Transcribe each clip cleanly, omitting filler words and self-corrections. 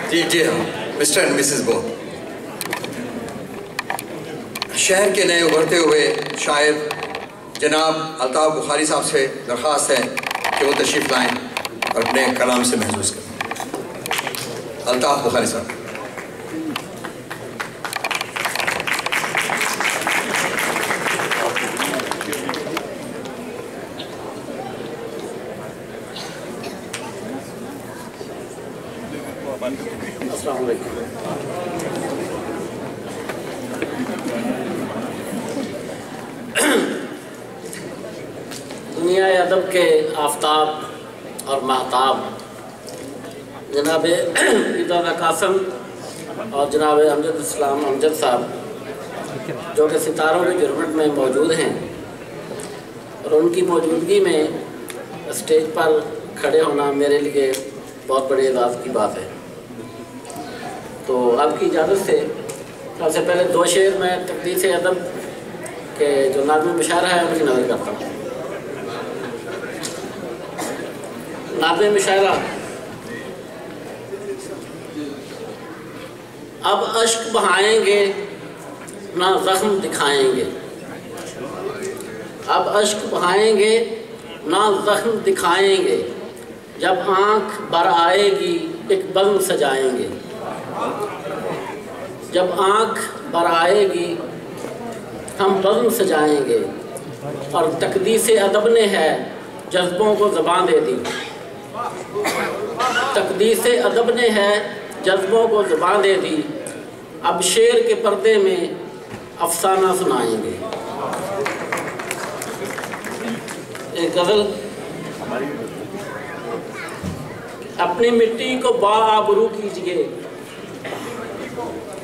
जी हाँ, mister and Mrs बो। शहर के नए उभरते हुए शायर जनाब अल्ताफ़ बुखारी साहब से दरख्वास्त है कि वो तशरीफ़ लाएँ और अपने कलाम से महसूस करें। अल्ताफ़ बुखारी साहब। अस्सलाम वालेकुम। दुनिया अदब के आफ्ताब और महताब जनाब इदारा कासम और जनाब अमजद इस्लाम अमजद साहब जो कि सितारों के जुर्मट में मौजूद हैं और उनकी मौजूदगी में स्टेज पर खड़े होना मेरे लिए बहुत बड़े एजाज़ की बात है। तो आपकी इजाज़त से सबसे पहले दो शेर मैं तकदीस अदब के जो नाज़िम मुशायरा है उनकी नज़र करता हूँ। नाज़िम मुशायरा। अब अश्क बहाएंगे ना ज़ख्म दिखाएंगे, अब अश्क बहाएंगे ना ज़ख्म दिखाएंगे, जब आँख बर आएगी एक बज़्म सजाएंगे, जब आँख बर आएगी हम बज़्म सजाएंगे। और तकदीस अदब ने है जज्बों को ज़बान दे दी, तकदीस अदब ने है जज्बों को ज़बान दे दी, अब शेर के पर्दे में अफसाना सुनाएंगे। एक गज़ल। अपनी मिट्टी को बाआबरू कीजिए,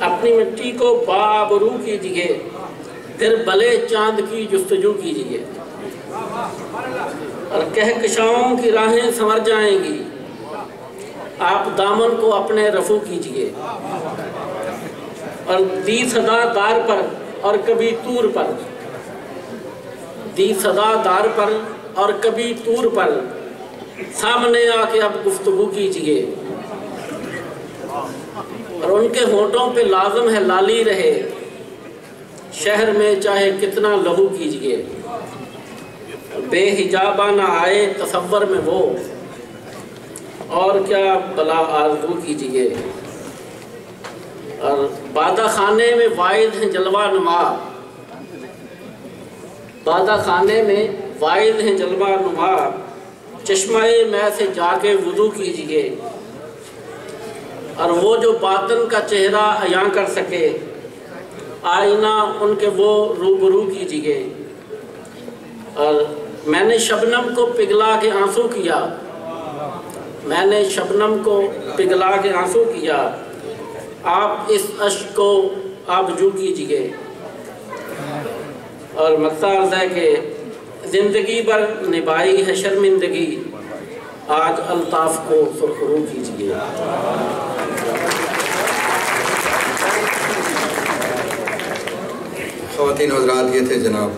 अपनी मिट्टी को बाआबरू कीजिए, फिर भले चांद की जुस्तजू कीजिए, और कहकशाओं की राहें संवर जाएंगी, आप दामन को अपने रफू कीजिए। और दी सदा दार पर और कभी तूर पर, दी सदा दार पर और कभी तूर पर, सामने आके अब गुफ्तगू कीजिए। और उनके होठों पे लाज़िम है लाली रहे, शहर में चाहे कितना लहू कीजिए। बेहिजाबा ना आए तसव्वुर में वो, और क्या भला आरज़ू कीजिए। और बादा खाने में वाइद हैं जलवा नुमा, बादा खाने में वाइद हैं जलवा नुमा, चश्माए मैं से जाके वुज़ू कीजिए। और वो जो बातन का चेहरा अयां कर सके, आईना उनके वो रूबरू कीजिए। और मैंने शबनम को पिघला के आंसू किया, मैंने शबनम को पिघला के आंसू किया, आप इस अश्क को आबजू कीजिए। और मकसद है कि ज़िंदगी पर निभाई है शर्मिंदगी, आज अल्ताफ़ को सुरखरू कीजिए। ख़वातीन हज़रात, ये थे जनाब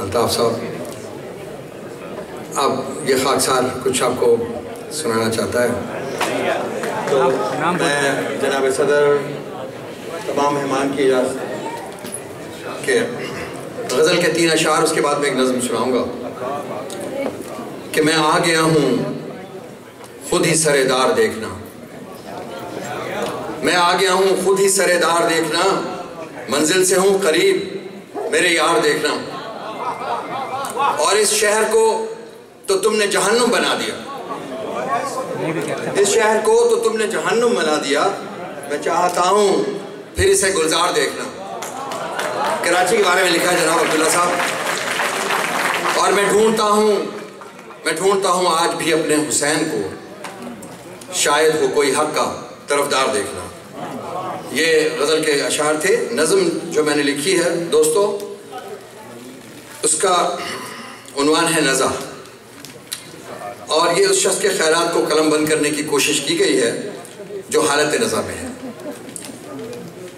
अल्ताफ़ साहब। अब ये खाकसार कुछ आपको सुनाना चाहता है। तो मैं जनाब सदर तमाम मेहमान की इजाज़त के गज़ल के 3 अशार, उसके बाद मैं एक नज़्म सुनाऊँगा कि मैं आ गया हूँ खुद ही सरेदार देखना, मैं आ गया हूँ खुद ही सरेदार देखना, मंजिल से हूँ करीब मेरे यार देखना। और इस शहर को तो तुमने जहन्नुम बना दिया, इस शहर को तो तुमने जहन्नुम बना दिया, मैं चाहता हूँ फिर इसे गुलजार देखना। कराची के बारे में लिखा है जनाब अब्दुल्ला साहब। और मैं ढूंढता हूँ आज भी अपने हुसैन को, शायद हो कोई हक का तरफदार देखना। ये गज़ल के अशार थे। नज़्म जो मैंने लिखी है दोस्तों, उसका उन्वान है नज़ा, और ये उस शख्स के ख़ैरात को कलम बंद करने की कोशिश की गई है जो हालत नज़ा में है।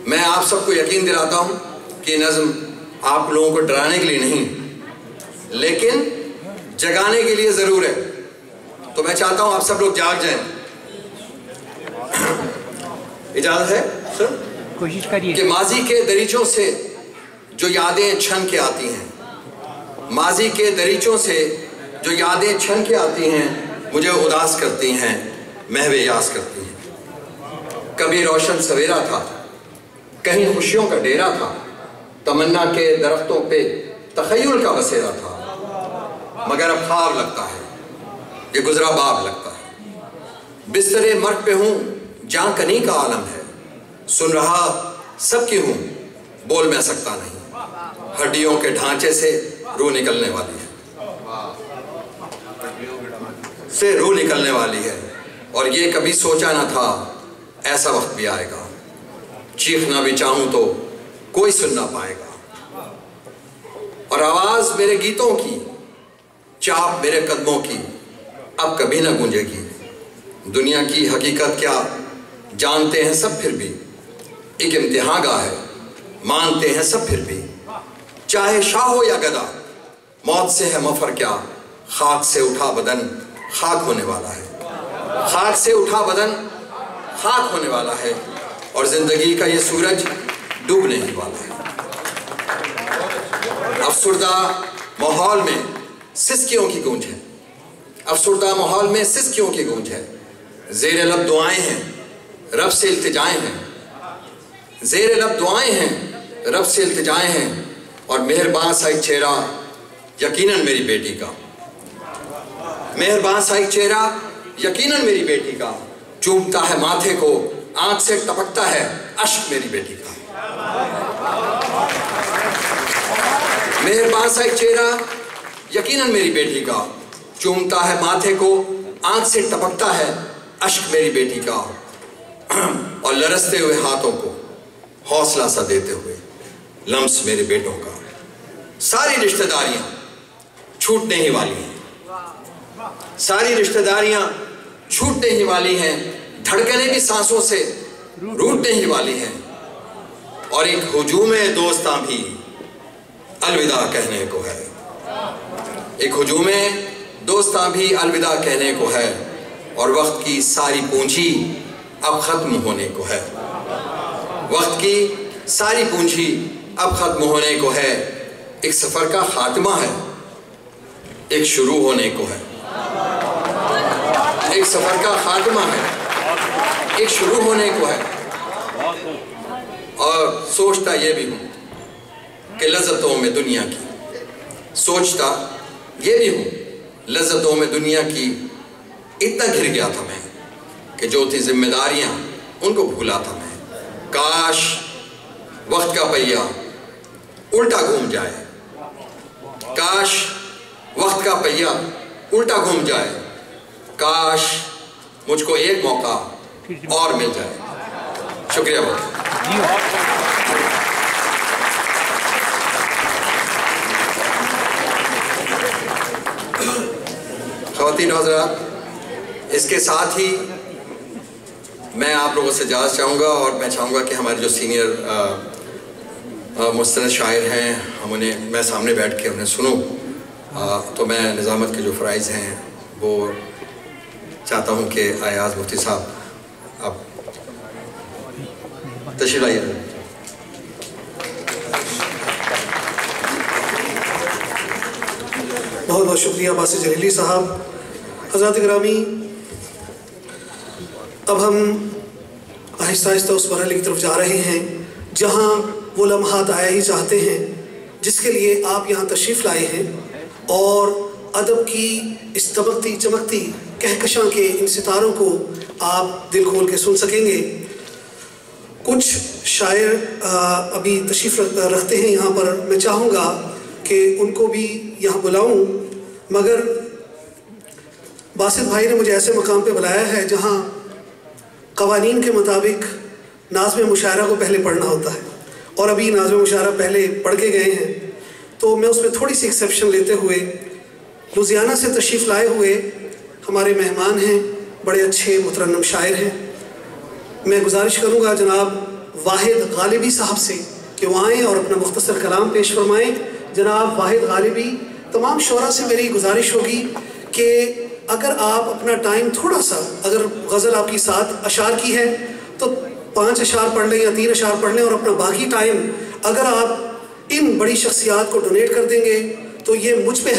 मैं आप सबको यकीन दिलाता हूँ कि नज़्म आप लोगों को डराने के लिए नहीं, लेकिन जगाने के लिए ज़रूर है। तो मैं चाहता हूँ आप सब लोग जाग जाएं। इजाज़त है सर? कोशिश करिए कि माजी के दरीचों से जो यादें छन के आती हैं, माजी के दरीचों से जो यादें छन के आती हैं, मुझे उदास करती हैं, महवे यास करती हैं। कभी रोशन सवेरा था, कहीं खुशियों का डेरा था, तमन्ना के दरख्तों पे तखय्युल का बसेरा था, मगर अब ख्वाब लगता है, ये गुजरा बाब लगता है। बिस्तरे मर्ग पे हूँ, जां कनी का आलम है, सुन रहा सबकी हूँ, बोल मैं सकता नहीं। हड्डियों के ढांचे से रूह निकलने वाली है, से रूह निकलने वाली है, और ये कभी सोचा ना था ऐसा वक्त भी आएगा। चीखना भी चाहूं तो कोई सुन ना पाएगा, और आवाज मेरे गीतों की, चाप मेरे कदमों की अब कभी ना गूंजेगी। दुनिया की हकीकत क्या जानते हैं सब, फिर भी एक इम्तिहान गाह है, मानते हैं सब फिर भी। चाहे शाह हो या गदा, मौत से है मफर क्या, खाक से उठा बदन खाक होने वाला है, खाक से उठा बदन खाक होने वाला है, और जिंदगी का ये सूरज डूबने ही वाला है। अफसुर्दा माहौल में सिसकियों की गूंज है, अफसुर्दा माहौल में सिसकियों की गूंज है। ज़ेर लब दुआएं हैं, रब से इल्तिजाएं हैं, ज़ेर लब दुआएं हैं, रब से इल्तिजाएं हैं, और मेहरबान सा एक चेहरा यकीनन मेरी बेटी का, मेहरबान सा एक चेहरा यकीनन मेरी बेटी का, चूमता है माथे को, आंख से टपकता है अश्क मेरी बेटी का। मेहरबान सा एक चेहरा यकीनन मेरी बेटी का, चूमता है माथे को, आंख से टपकता है अश्क मेरी बेटी का, और लरसते हुए हाथों को हौसला सा देते हुए लम्स मेरे बेटों का। सारी रिश्तेदारियां छूटने ही वाली हैं, सारी रिश्तेदारियां छूटने ही वाली हैं, धड़कने भी सांसों से रूठने ही वाली हैं, और एक हुजूमे दोस्तां भी अलविदा कहने को है, एक हुजूमे दोस्तां भी अलविदा कहने को है, और वक्त की सारी पूंजी अब खत्म होने को है, वक्त की सारी पूंजी अब खत्म होने को है। एक सफर का खात्मा है, एक शुरू होने को है, एक सफर का खात्मा है, एक शुरू होने को है। और सोचता ये भी हूँ कि लज्जतों में दुनिया की, सोचता ये भी हूँ लज्जतों में दुनिया की इतना घिर गया था मैं कि जो थी जिम्मेदारियां उनको भूला था मैं। काश वक्त का पहिया उल्टा घूम जाए, काश वक्त का पहिया उल्टा घूम जाए, काश मुझको एक मौका और मिल जाए। शुक्रिया बहुत। ख़वातीन हज़रात, इसके साथ ही मैं आप लोगों से इजाज़त चाहूँगा, और मैं चाहूँगा कि हमारे जो सीनियर मुस्तनद शायर हैं, हम उन्हें, मैं सामने बैठ के उन्हें सुनूं। तो मैं निज़ामत के जो फ़राइज़ हैं वो चाहता हूँ कि अयाज़ मुफ्ती साहब अब तशरीफ़ लाइए। बहुत बहुत शुक्रिया बासित जलीली साहब। हज़रात गिरामी, अब हम आहिस्ता आहिस्ता उस मरहले की तरफ जा रहे हैं जहाँ वो लम्हात आया ही चाहते हैं जिसके लिए आप यहाँ तशरीफ़ लाए हैं, और अदब की इस दमकती चमकती कहकशां के इन सितारों को आप दिल खोल के सुन सकेंगे। कुछ शायर अभी तशरीफ़ रखते हैं यहाँ पर, मैं चाहूँगा कि उनको भी यहाँ बुलाऊँ, मगर बासित भाई ने मुझे ऐसे मकाम पे बुलाया है जहाँ क़वानीन के मुताबिक नाज़्म मुशायरा को पहले पढ़ना होता है, और अभी नाज़्म मुशायरा पहले पढ़ के गए हैं, तो मैं उसमें थोड़ी सी एक्सेप्शन लेते हुए लुधियाना से तशरीफ़ लाए हुए हमारे मेहमान हैं, बड़े अच्छे मुतरन्नम शायर हैं। मैं गुजारिश करूँगा जनाब वाहिद गालिबी साहब से कि वो आएँ और अपना मुख्तसर कलाम पेश फरमाएँ। जनाब वाहिद गालिबी, तमाम शोरा से मेरी गुजारिश होगी कि अगर आप अपना टाइम थोड़ा सा, अगर गज़ल आपकी 7 अशार की है तो 5 अशार पढ़ लें या 3 अशार पढ़ लें और अपना बाकी टाइम अगर आप इन बड़ी शख्सियात को डोनेट कर देंगे तो ये मुझ पे